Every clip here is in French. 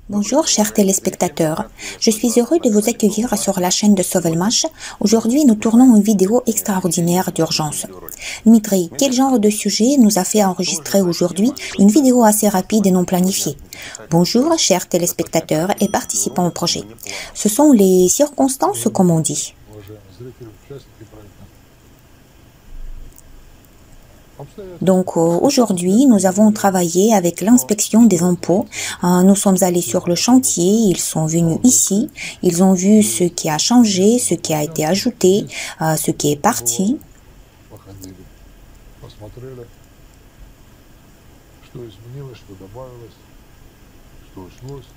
Bonjour chers téléspectateurs, je suis heureux de vous accueillir sur la chaîne de Sovelmash. Aujourd'hui, nous tournons une vidéo extraordinaire d'urgence. Dmitri, quel genre de sujet nous a fait enregistrer aujourd'hui une vidéo assez rapide et non planifiée? Bonjour chers téléspectateurs et participants au projet. Ce sont les circonstances, comme on dit. Donc aujourd'hui, nous avons travaillé avec l'inspection des impôts. Nous sommes allés sur le chantier, ils sont venus ici, ils ont vu ce qui a changé, ce qui a été ajouté, ce qui est parti.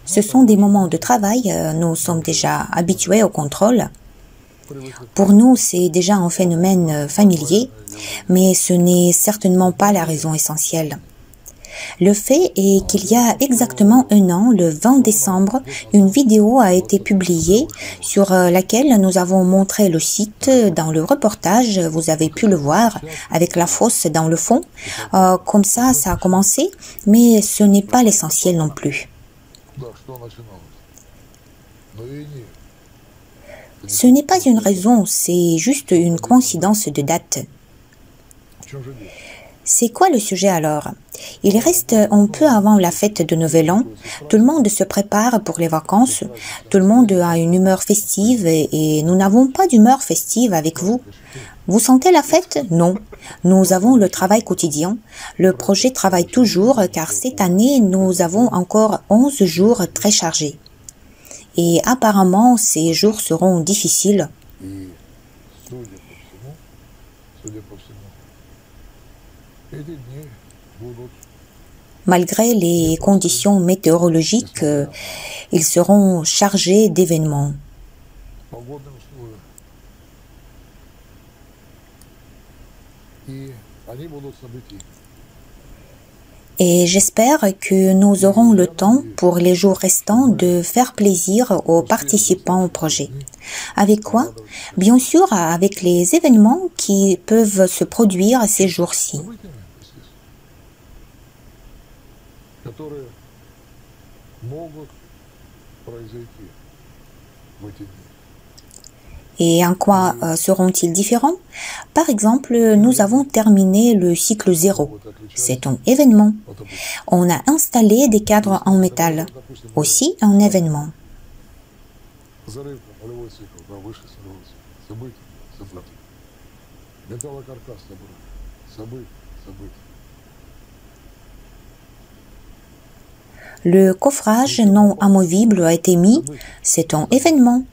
Ce sont des moments de travail, nous sommes déjà habitués au contrôle. Pour nous, c'est déjà un phénomène familier, mais ce n'est certainement pas la raison essentielle. Le fait est qu'il y a exactement un an, le 20 décembre, une vidéo a été publiée sur laquelle nous avons montré le site dans le reportage, vous avez pu le voir, avec la fosse dans le fond. Comme ça a commencé, mais ce n'est pas l'essentiel non plus. Ce n'est pas une raison, c'est juste une coïncidence de date. C'est quoi le sujet alors? Il reste un peu avant la fête de Nouvel An, tout le monde se prépare pour les vacances, tout le monde a une humeur festive et nous n'avons pas d'humeur festive avec vous. Vous sentez la fête? Non. Nous avons le travail quotidien. Le projet travaille toujours car cette année, nous avons encore 11 jours très chargés. Et apparemment, ces jours seront difficiles. Malgré les conditions météorologiques, ils seront chargés d'événements. Et j'espère que nous aurons le temps pour les jours restants de faire plaisir aux participants au projet. Avec quoi? Bien sûr, avec les événements qui peuvent se produire ces jours-ci. Et en quoi seront-ils différents? Par exemple, nous avons terminé le cycle 0. C'est un événement. On a installé des cadres en métal. Aussi un événement. Le coffrage non amovible a été mis. C'est un événement.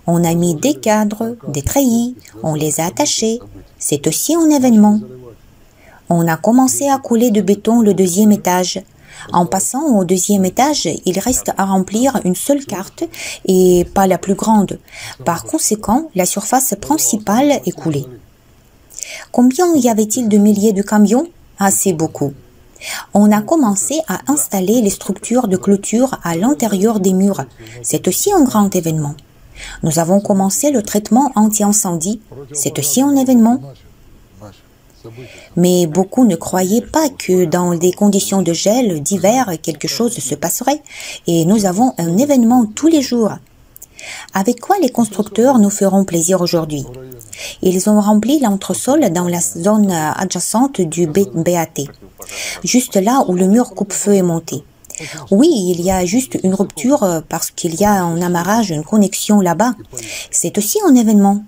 On a mis des cadres, des treillis, on les a attachés. C'est aussi un événement. On a commencé à couler de béton le deuxième étage. En passant au deuxième étage, il reste à remplir une seule carte et pas la plus grande. Par conséquent, la surface principale est coulée. Combien y avait-il de milliers de camions? Assez beaucoup. On a commencé à installer les structures de clôture à l'intérieur des murs. C'est aussi un grand événement. Nous avons commencé le traitement anti-incendie. C'est aussi un événement. Mais beaucoup ne croyaient pas que dans des conditions de gel d'hiver, quelque chose se passerait. Et nous avons un événement tous les jours. Avec quoi les constructeurs nous feront plaisir aujourd'hui? Ils ont rempli l'entresol dans la zone adjacente du BAT, juste là où le mur coupe-feu est monté. Oui, il y a juste une rupture parce qu'il y a un amarrage, une connexion là-bas. C'est aussi un événement.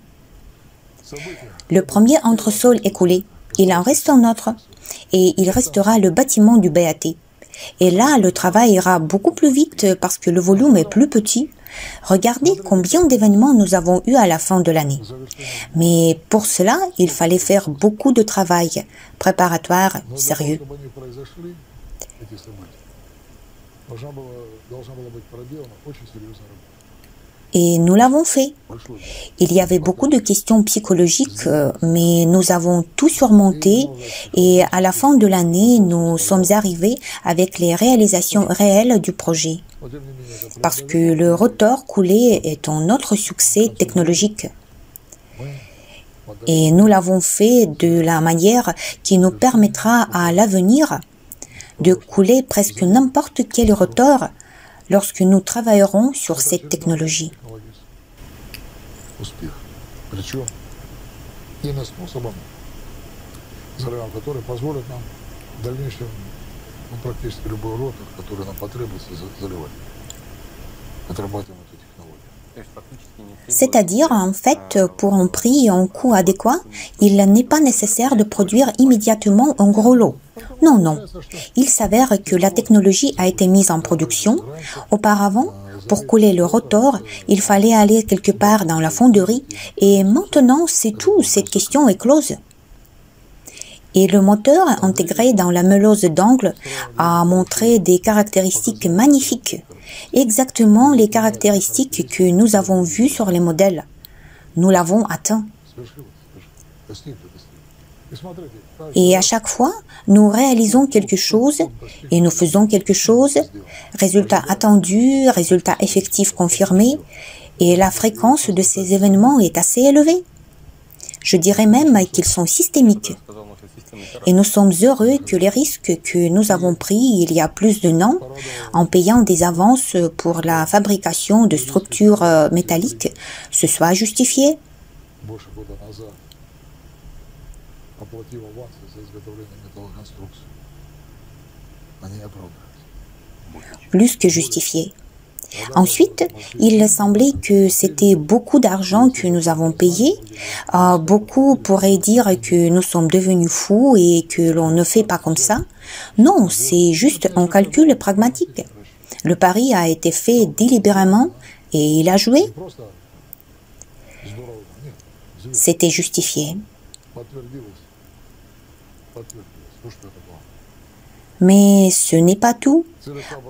Le premier entresol est coulé. Il en reste un autre. Et il restera le bâtiment du BAT. Et là, le travail ira beaucoup plus vite parce que le volume est plus petit. Regardez combien d'événements nous avons eu à la fin de l'année. Mais pour cela, il fallait faire beaucoup de travail préparatoire, sérieux. Et nous l'avons fait. Il y avait beaucoup de questions psychologiques, mais nous avons tout surmonté et à la fin de l'année, nous sommes arrivés avec les réalisations réelles du projet. Parce que le rotor coulé est un autre succès technologique. Et nous l'avons fait de la manière qui nous permettra à l'avenir de couler presque n'importe quel rotor lorsque nous travaillerons sur cette technologie. C'est-à-dire, en fait, pour un prix et un coût adéquat, il n'est pas nécessaire de produire immédiatement un gros lot. Non, non. Il s'avère que la technologie a été mise en production. Auparavant, pour couler le rotor, il fallait aller quelque part dans la fonderie et maintenant, c'est tout, cette question est close. Et le moteur intégré dans la meuleuse d'angle a montré des caractéristiques magnifiques, exactement les caractéristiques que nous avons vues sur les modèles. Nous l'avons atteint. Et à chaque fois, nous réalisons quelque chose et nous faisons quelque chose, résultat attendu, résultat effectif confirmé, et la fréquence de ces événements est assez élevée. Je dirais même qu'ils sont systémiques. Et nous sommes heureux que les risques que nous avons pris il y a plus d'un an, en payant des avances pour la fabrication de structures métalliques, se soient justifiés. Plus que justifiés. Ensuite, il semblait que c'était beaucoup d'argent que nous avons payé. Beaucoup pourraient dire que nous sommes devenus fous et que l'on ne fait pas comme ça. Non, c'est juste un calcul pragmatique. Le pari a été fait délibérément et il a joué. C'était justifié. Mais ce n'est pas tout,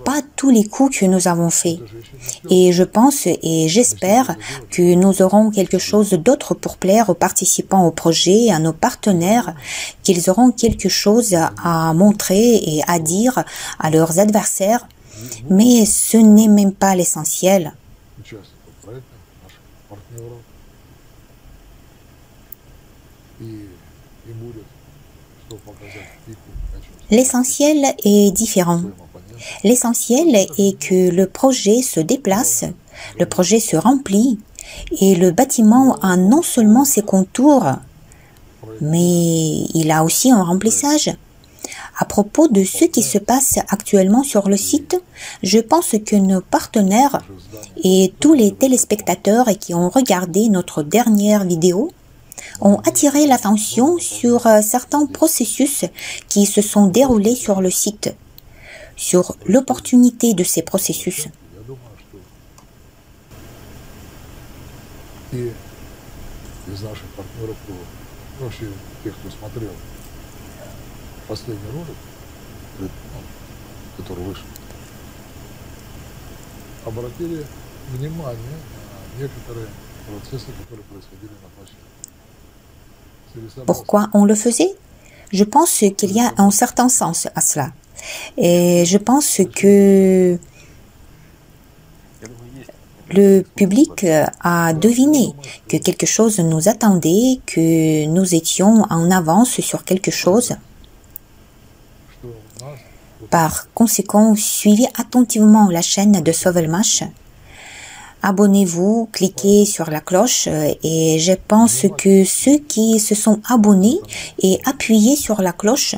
pas tous les coups que nous avons faits. Et je pense et j'espère que nous aurons quelque chose d'autre pour plaire aux participants au projet, à nos partenaires, qu'ils auront quelque chose à montrer et à dire à leurs adversaires. Mais ce n'est même pas l'essentiel. L'essentiel est différent. L'essentiel est que le projet se déplace, le projet se remplit et le bâtiment a non seulement ses contours, mais il a aussi un remplissage. À propos de ce qui se passe actuellement sur le site, je pense que nos partenaires et tous les téléspectateurs qui ont regardé notre dernière vidéo ont attiré l'attention sur certains processus qui se sont déroulés sur le site, sur l'opportunité de ces processus. Pourquoi on le faisait? Je pense qu'il y a un certain sens à cela. Et je pense que le public a deviné que quelque chose nous attendait, que nous étions en avance sur quelque chose. Par conséquent, suivez attentivement la chaîne de Sovelmash. Abonnez-vous, cliquez sur la cloche et je pense que ceux qui se sont abonnés et appuyés sur la cloche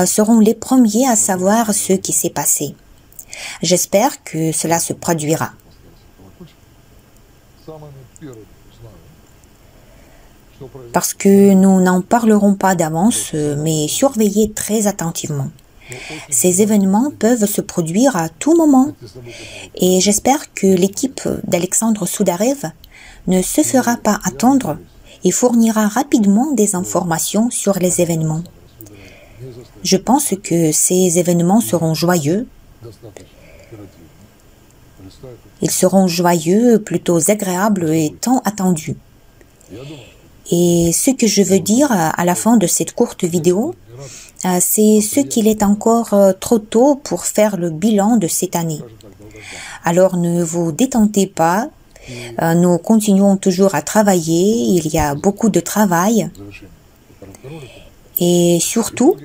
seront les premiers à savoir ce qui s'est passé. J'espère que cela se produira. Parce que nous n'en parlerons pas d'avance, mais surveillez très attentivement. Ces événements peuvent se produire à tout moment et j'espère que l'équipe d'Alexandre Soudarev ne se fera pas attendre et fournira rapidement des informations sur les événements. Je pense que ces événements seront joyeux. Ils seront joyeux, plutôt agréables et tant attendus. Et ce que je veux dire à la fin de cette courte vidéo, c'est ce qu'il est encore trop tôt pour faire le bilan de cette année. Alors ne vous détentez pas, Nous continuons toujours à travailler, il y a beaucoup de travail. Et surtout,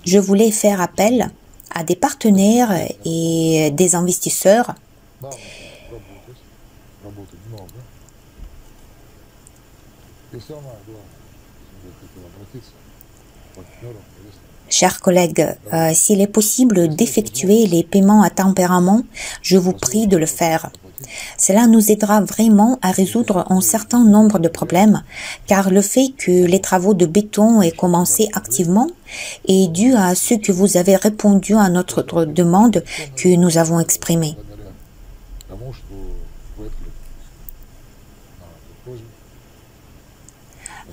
je voulais faire appel à des partenaires et des investisseurs Chers collègues, s'il est possible d'effectuer les paiements à tempérament, je vous prie de le faire. Cela nous aidera vraiment à résoudre un certain nombre de problèmes, car le fait que les travaux de béton aient commencé activement est dû à ce que vous avez répondu à notre demande que nous avons exprimée.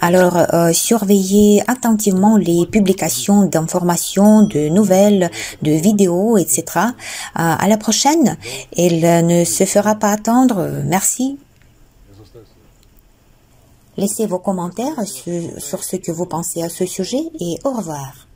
Alors, surveillez attentivement les publications d'informations, de nouvelles, de vidéos, etc. À la prochaine, elle ne se fera pas attendre. Merci. Laissez vos commentaires sur ce que vous pensez à ce sujet et au revoir.